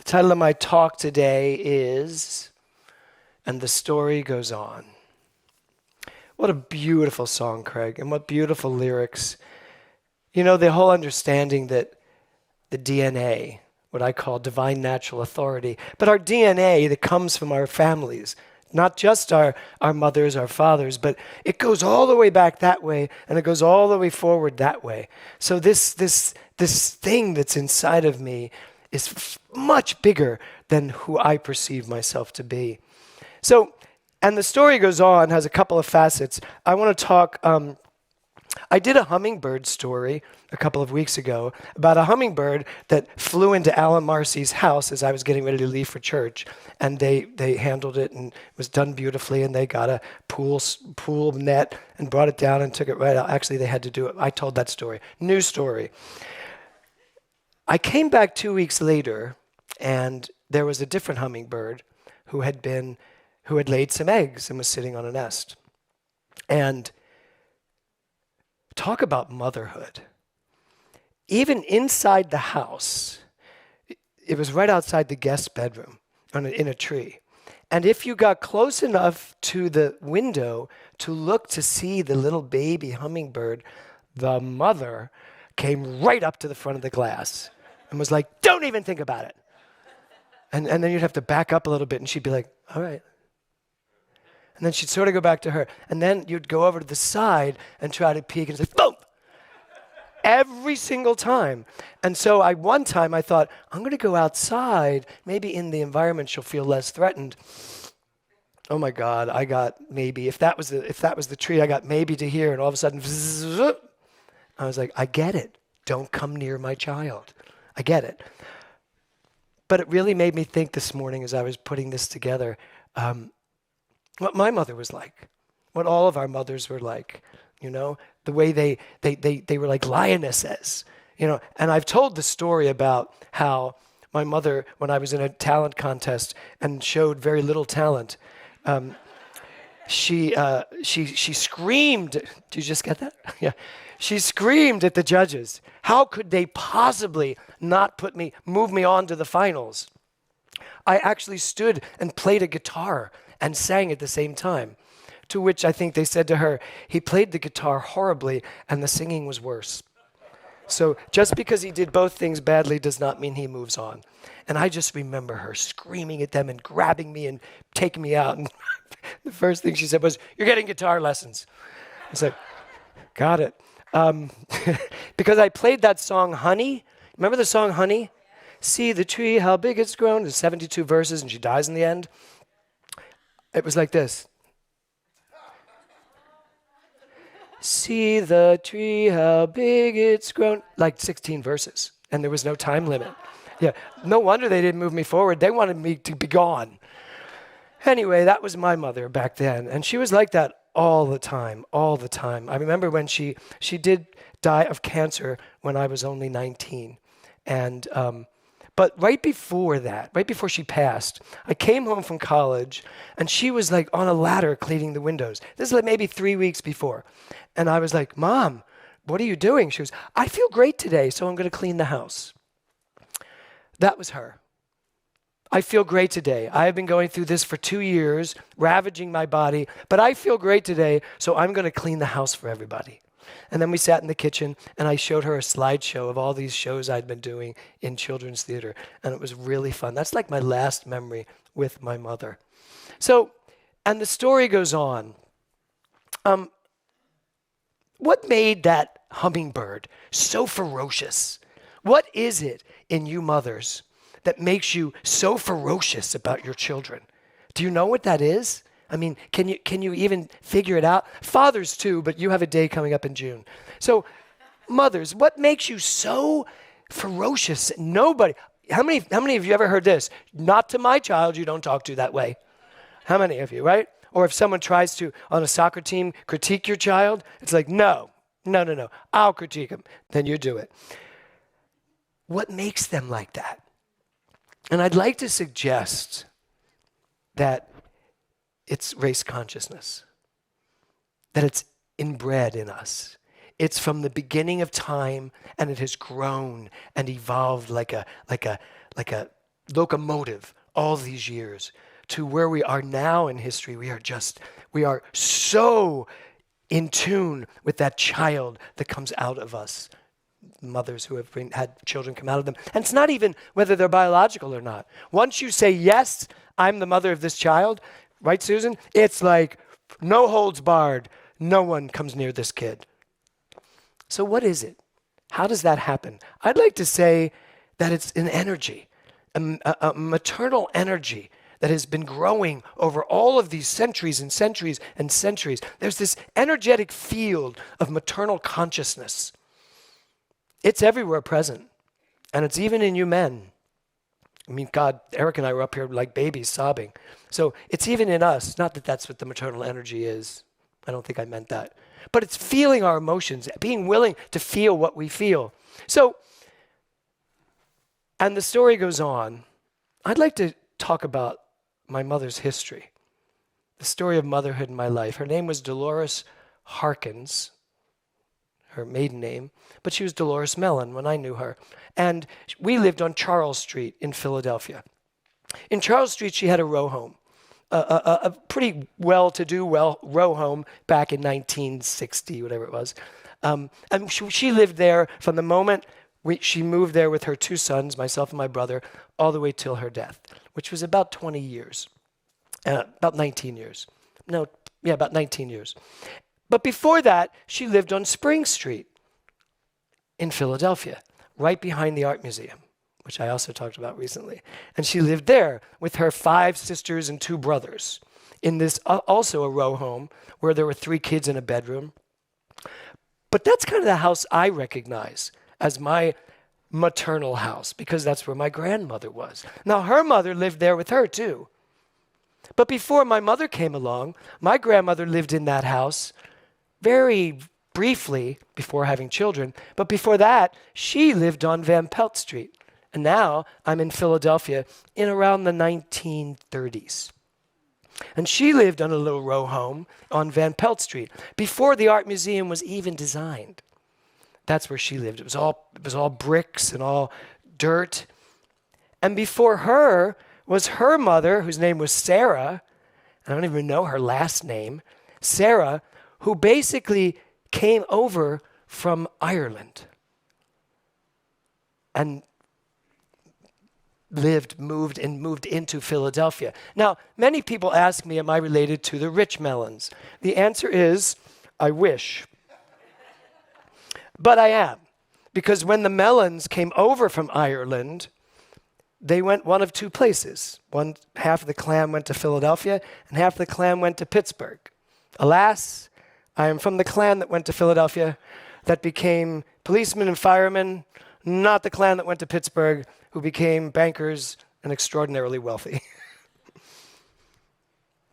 Title of my talk today is, "And the Story Goes On." What a beautiful song, Craig, and what beautiful lyrics. You know, the whole understanding that the DNA, what I call divine natural authority, but our DNA that comes from our families, not just our mothers, our fathers, but it goes all the way back that way, and it goes all the way forward that way. So this thing that's inside of me is much bigger than who I perceive myself to be. So, and the story goes on, has a couple of facets. I want to talk, I did a hummingbird story a couple of weeks ago about a hummingbird that flew into Alan Marcy's house as I was getting ready to leave for church. And they handled it, and it was done beautifully, and they got a pool net and brought it down and took it right out. Actually, they had to do it. I told that story. New story. I came back 2 weeks later, and there was a different hummingbird who had laid some eggs and was sitting on a nest. And talk about motherhood. Even inside the house, it was right outside the guest bedroom in a tree. And if you got close enough to the window to look to see the little baby hummingbird, the mother came right up to the front of the glass and was like, "Don't even think about it." And then you'd have to back up a little bit, and she'd be like, "All right." And then she'd sort of go back to her. And then you'd go over to the side and try to peek, and it's like, boom! Every single time. And so one time I thought, I'm going to go outside. Maybe in the environment she'll feel less threatened. Oh my God, I got maybe, if that was the tree, I got maybe to here, and all of a sudden, I was like, I get it. Don't come near my child. I get it. But it really made me think this morning as I was putting this together, what my mother was like, what all of our mothers were like, you know, the way they were like lionesses, you know. And I've told the story about how my mother, when I was in a talent contest and showed very little talent, she screamed. Did you just get that? Yeah. She screamed at the judges. How could they possibly not move me on to the finals? I actually stood and played a guitar and sang at the same time, to which I think they said to her, "He played the guitar horribly and the singing was worse." So just because he did both things badly does not mean he moves on. And I just remember her screaming at them and grabbing me and taking me out. And the first thing she said was, "You're getting guitar lessons." I said, "Got it." Because I played that song, Honey. Remember the song, Honey? See the tree, how big it's grown. There's 72 verses, and she dies in the end. It was like this. See the tree, how big it's grown. Like 16 verses, and there was no time limit. Yeah, no wonder they didn't move me forward. They wanted me to be gone. Anyway, that was my mother back then, and she was like that all the time, all the time. I remember when she did die of cancer when I was only 19. And but right before that, right before she passed, I came home from college, and she was like on a ladder cleaning the windows. This is like maybe 3 weeks before. And I was like, "Mom, what are you doing?" She was, "I feel great today, so I'm going to clean the house." That was her. I feel great today. I have been going through this for 2 years, ravaging my body, but I feel great today, so I'm going to clean the house for everybody. And then we sat in the kitchen, and I showed her a slideshow of all these shows I'd been doing in children's theater, and it was really fun. That's like my last memory with my mother. So, and the story goes on. What made that hummingbird so ferocious? What is it in you mothers that makes you so ferocious about your children? Do you know what that is? I mean, can you even figure it out? Fathers too, but you have a day coming up in June. So, mothers, what makes you so ferocious? Nobody. How many of you ever heard this? "Not to my child, you don't talk to that way." How many of you, right? Or if someone tries to, on a soccer team, critique your child, it's like, no, I'll critique him. Then you do it. What makes them like that? And I'd like to suggest that it's race consciousness, that it's inbred in us. It's from the beginning of time, and it has grown and evolved like a locomotive all these years to where we are now in history. We are so in tune with that child that comes out of us. Mothers who have had children come out of them. And it's not even whether they're biological or not. Once you say, yes, I'm the mother of this child, right, Susan? It's like no holds barred. No one comes near this kid. So what is it? How does that happen? I'd like to say that it's an energy, a maternal energy that has been growing over all of these centuries and centuries and centuries. There's this energetic field of maternal consciousness. It's everywhere present, and it's even in you men. I mean, God, Eric and I were up here like babies sobbing. So it's even in us. Not that that's what the maternal energy is. I don't think I meant that. But it's feeling our emotions, being willing to feel what we feel. So, and the story goes on. I'd like to talk about my mother's history, the story of motherhood in my life. Her name was Dolores Harkins, her maiden name, but she was Dolores Mellon when I knew her. And we lived on Charles Street in Philadelphia. In Charles Street, she had a row home, a pretty well-to-do row home back in 1960, whatever it was. And she lived there from the moment she moved there with her two sons, myself and my brother, all the way till her death, which was about 20 years, about 19 years. About 19 years. But before that, she lived on Spring Street in Philadelphia, right behind the Art Museum, which I also talked about recently. And she lived there with her 5 sisters and 2 brothers in this also a row home where there were 3 kids in a bedroom. But that's kind of the house I recognize as my maternal house, because that's where my grandmother was. Now, her mother lived there with her too. But before my mother came along, my grandmother lived in that house very briefly before having children. But before that, she lived on Van Pelt Street. And now I'm in Philadelphia in around the 1930s. And she lived on a little row home on Van Pelt Street before the Art Museum was even designed. That's where she lived. It was all bricks and all dirt. And before her was her mother, whose name was Sarah. I don't even know her last name. Sarah, who basically came over from Ireland and moved into Philadelphia. Now, many people ask me, am I related to the rich Mellons? The answer is, I wish. But I am, because when the Mellons came over from Ireland, they went one of 2 places. Half of the clan went to Philadelphia, and half of the clan went to Pittsburgh. Alas, I am from the clan that went to Philadelphia, that became policemen and firemen, not the clan that went to Pittsburgh, who became bankers and extraordinarily wealthy.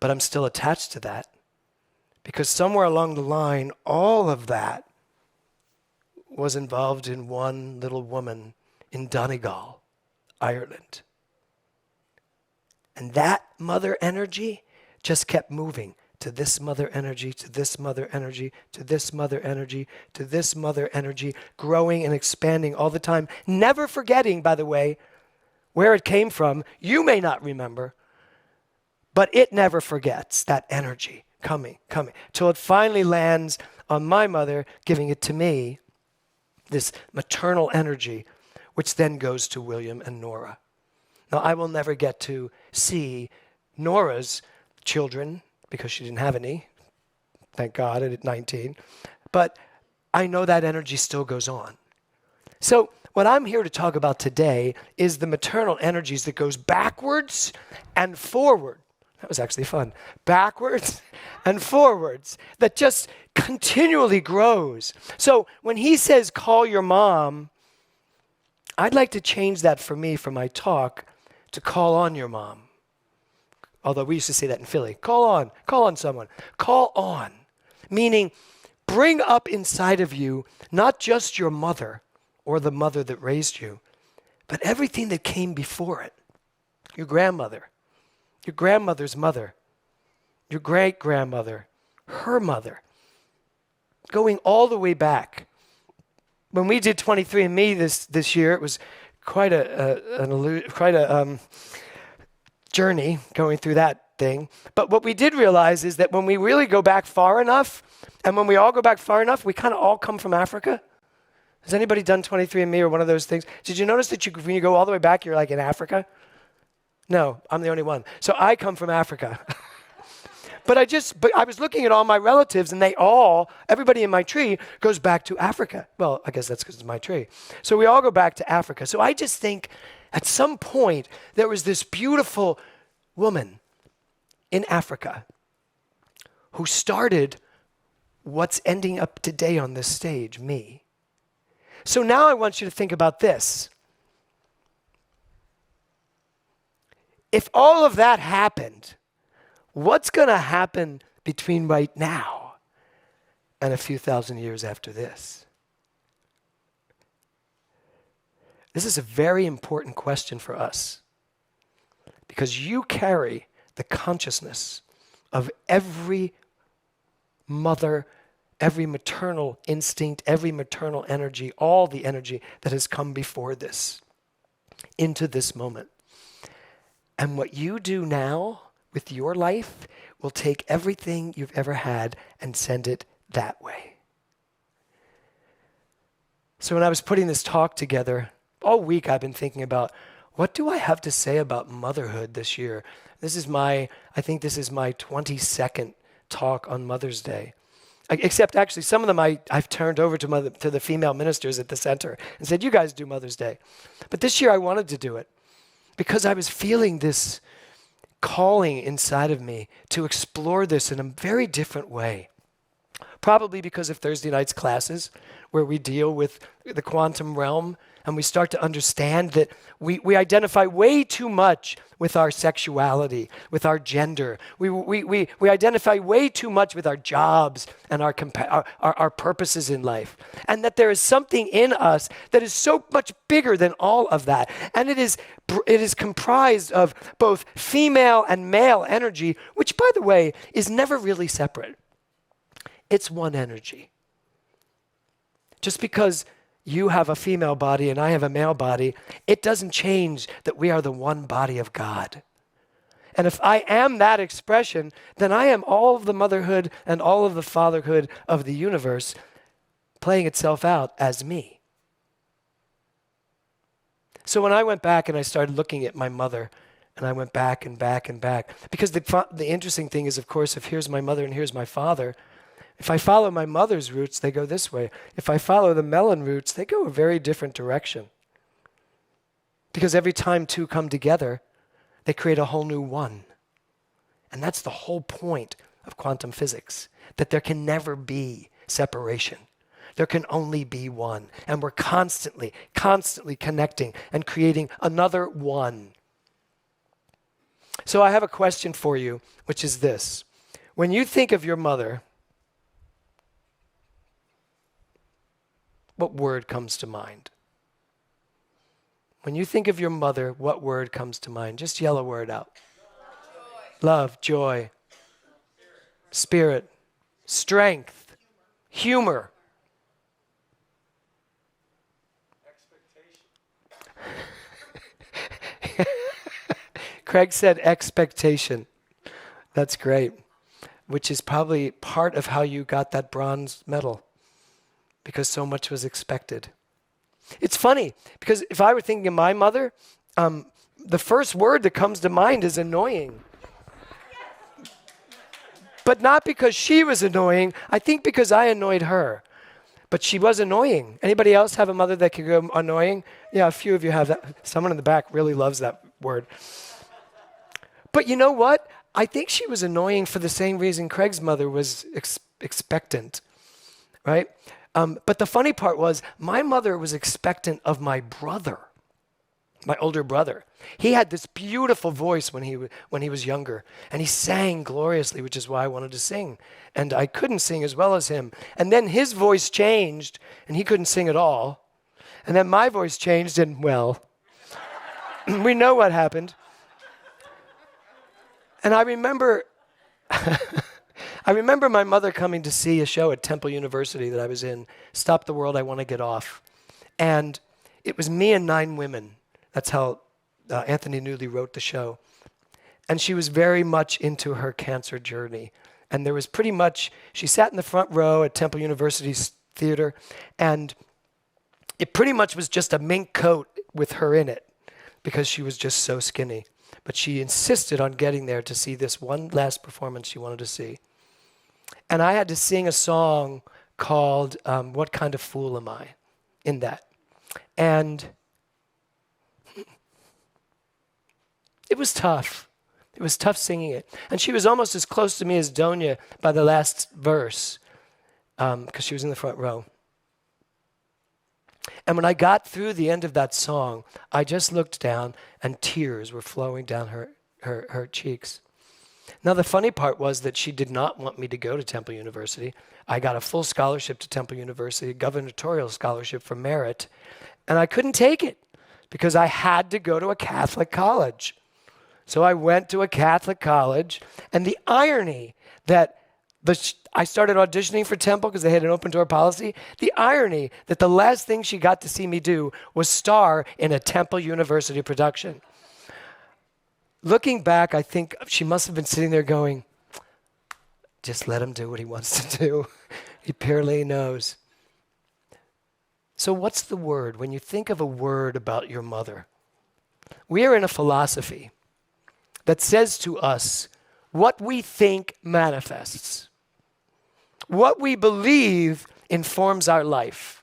But I'm still attached to that, because somewhere along the line, all of that was involved in one little woman in Donegal, Ireland. And that mother energy just kept moving to this mother energy, to this mother energy, to this mother energy, to this mother energy, growing and expanding all the time, never forgetting, by the way, where it came from. You may not remember, but it never forgets that energy coming, till it finally lands on my mother, giving it to me, this maternal energy, which then goes to William and Nora. Now, I will never get to see Nora's children because she didn't have any, thank God, at 19. But I know that energy still goes on. So what I'm here to talk about today is the maternal energies that goes backwards and forward. That was actually fun. Backwards and forwards, that just continually grows. So when he says, call your mom, I'd like to change that for me, for my talk, to call on your mom. Although we used to say that in Philly. Call on someone. Call on, meaning bring up inside of you not just your mother or the mother that raised you, but everything that came before it. Your grandmother, your grandmother's mother, your great-grandmother, her mother, going all the way back. When we did 23andMe this year, it was quite a journey going through that thing. But what we did realize is that when we really go back far enough, and when we all go back far enough, we kind of all come from Africa. Has anybody done 23andMe or one of those things? Did you notice that when you go all the way back, you're like in Africa? No, I'm the only one. So I come from Africa. But I was looking at all my relatives, and everybody in my tree goes back to Africa. Well, I guess that's because it's my tree. So we all go back to Africa. So I just think at some point there was this beautiful woman in Africa who started what's ending up today on this stage, me. So now I want you to think about this. If all of that happened, what's going to happen between right now and a few thousand years after this? This is a very important question for us because you carry the consciousness of every mother, every maternal instinct, every maternal energy, all the energy that has come before this into this moment. And what you do now with your life will take everything you've ever had and send it that way. So when I was putting this talk together, all week I've been thinking about, what do I have to say about motherhood this year? I think this is my 22nd talk on Mother's Day. Except actually some of them I've turned over to the female ministers at the center and said, you guys do Mother's Day. But this year I wanted to do it because I was feeling this calling inside of me to explore this in a very different way. Probably because of Thursday night's classes where we deal with the quantum realm and we start to understand that we identify way too much with our sexuality, with our gender. We identify way too much with our jobs and our purposes in life. And that there is something in us that is so much bigger than all of that. And it is comprised of both female and male energy, which, by the way, is never really separate. It's one energy. Just because you have a female body and I have a male body, it doesn't change that we are the one body of God. And if I am that expression, then I am all of the motherhood and all of the fatherhood of the universe playing itself out as me. So when I went back and I started looking at my mother, and I went back and back and back, because the interesting thing is, of course, if here's my mother and here's my father, if I follow my mother's roots, they go this way. If I follow the Mellon roots, they go a very different direction. Because every time two come together, they create a whole new one. And that's the whole point of quantum physics, that there can never be separation. There can only be one. And we're constantly connecting and creating another one. So I have a question for you, which is this. When you think of your mother, what word comes to mind? When you think of your mother, what word comes to mind? Just yell a word out. Love, joy, spirit, strength, humor. Craig said expectation. That's great. Which is probably part of how you got that bronze medal. Because so much was expected. It's funny, because if I were thinking of my mother, the first word that comes to mind is annoying. But not because she was annoying, I think because I annoyed her. But she was annoying. Anybody else have a mother that could go annoying? Yeah, a few of you have that. Someone in the back really loves that word. But you know what? I think she was annoying for the same reason Craig's mother was expectant, right? But the funny part was, my mother was expectant of my brother, my older brother. He had this beautiful voice when he was younger, and he sang gloriously, which is why I wanted to sing. And I couldn't sing as well as him. And then his voice changed, and he couldn't sing at all. And then my voice changed, and well, we know what happened. And I remember my mother coming to see a show at Temple University that I was in, Stop the World, I Want to Get Off. And it was me and 9 women. That's how Anthony Newley wrote the show. And she was very much into her cancer journey. And there was pretty much, she sat in the front row at Temple University's theater, and it pretty much was just a mink coat with her in it because she was just so skinny. But she insisted on getting there to see this one last performance she wanted to see. And I had to sing a song called What Kind of Fool Am I in that. And it was tough. It was tough singing it. And she was almost as close to me as Donia by the last verse because she was in the front row. And when I got through the end of that song, I just looked down and tears were flowing down her cheeks. Now, the funny part was that she did not want me to go to Temple University. I got a full scholarship to Temple University, a gubernatorial scholarship for merit, and I couldn't take it because I had to go to a Catholic college. So I went to a Catholic college, and the irony that I started auditioning for Temple because they had an open door policy. The irony that the last thing she got to see me do was star in a Temple University production. Looking back, I think she must have been sitting there going, just let him do what he wants to do. He purely knows. So what's the word? When you think of a word about your mother, we are in a philosophy that says to us, what we think manifests. What we believe informs our life.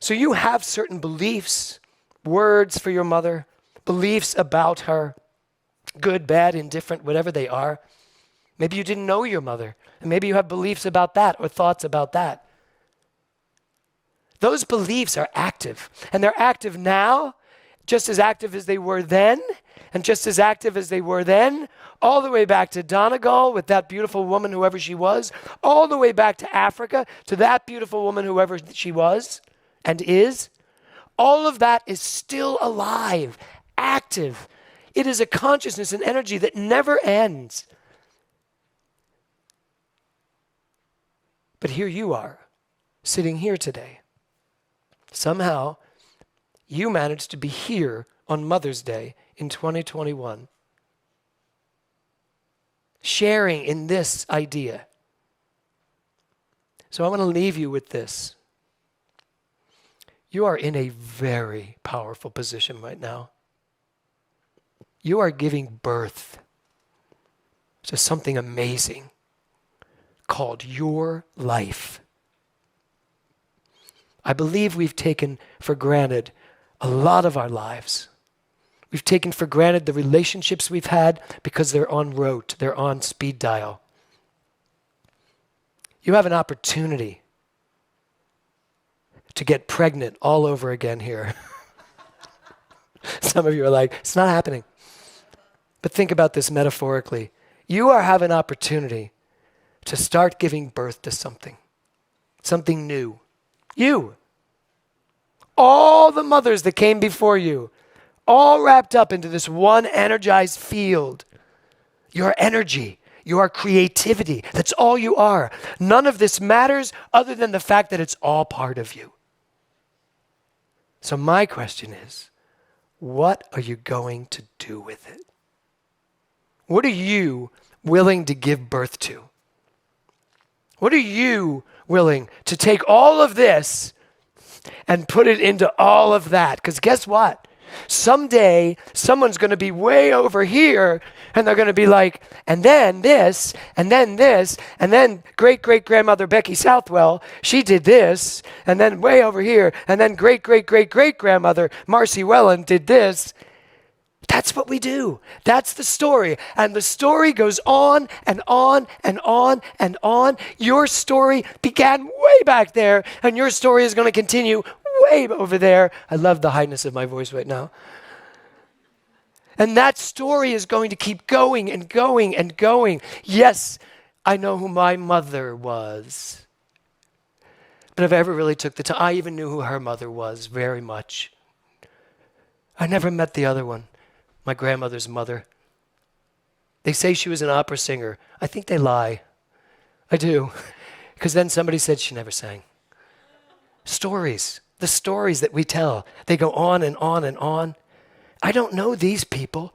So you have certain beliefs, words for your mother, beliefs about her, good, bad, indifferent, whatever they are. Maybe you didn't know your mother, and maybe you have beliefs about that or thoughts about that. Those beliefs are active, and they're active now, just as active as they were then, and just as active as they were then, all the way back to Donegal with that beautiful woman, whoever she was, all the way back to Africa, to that beautiful woman, whoever she was and is. All of that is still alive, active. It is a consciousness and energy that never ends. But here you are, sitting here today. Somehow, you managed to be here on Mother's Day in 2021, sharing in this idea. So I want to leave you with this. You are in a very powerful position right now. You are giving birth to something amazing called your life. I believe we've taken for granted a lot of our lives. We've taken for granted the relationships we've had because they're on rote, they're on speed dial. You have an opportunity to get pregnant all over again here. Some of you are like, it's not happening. But think about this metaphorically. You have an opportunity to start giving birth to something new. You. All the mothers that came before you, all wrapped up into this one energized field. Your energy, your creativity, that's all you are. None of this matters other than the fact that it's all part of you. So my question is, what are you going to do with it? What are you willing to give birth to? What are you willing to take all of this and put it into all of that? Because guess what? Someday, someone's going to be way over here, and they're going to be like, and then this, and then this, and then great-great-grandmother Becky Southwell, she did this, and then way over here, and then great-great-great-great-grandmother Marcy Wellen did this. That's what we do. That's the story. And the story goes on and on and on and on. Your story began way back there, and your story is going to continue way over there. I love the highness of my voice right now. And that story is going to keep going and going and going. Yes, I know who my mother was. But if I ever really took the time, I even knew who her mother was very much. I never met the other one, my grandmother's mother. They say she was an opera singer. I think they lie. I do. Because then somebody said she never sang. Stories. The stories that we tell, they go on and on and on. I don't know these people,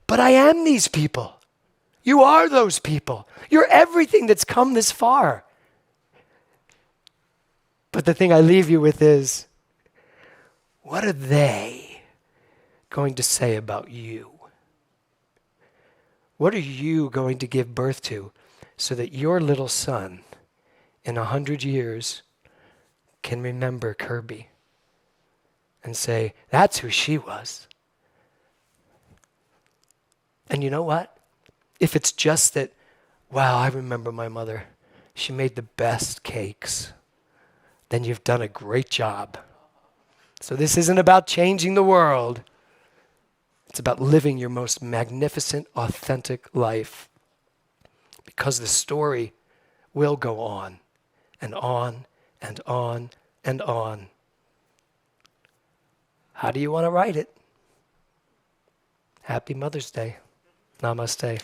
but I am these people. You are those people. You're everything that's come this far. But the thing I leave you with is, what are they going to say about you? What are you going to give birth to so that your little son in 100 years can remember Kirby and say, that's who she was? And you know what? If it's just that, wow, I remember my mother. She made the best cakes. Then you've done a great job. So this isn't about changing the world. It's about living your most magnificent, authentic life. Because the story will go on and on and on and on. How do you want to write it? Happy Mother's Day. Namaste.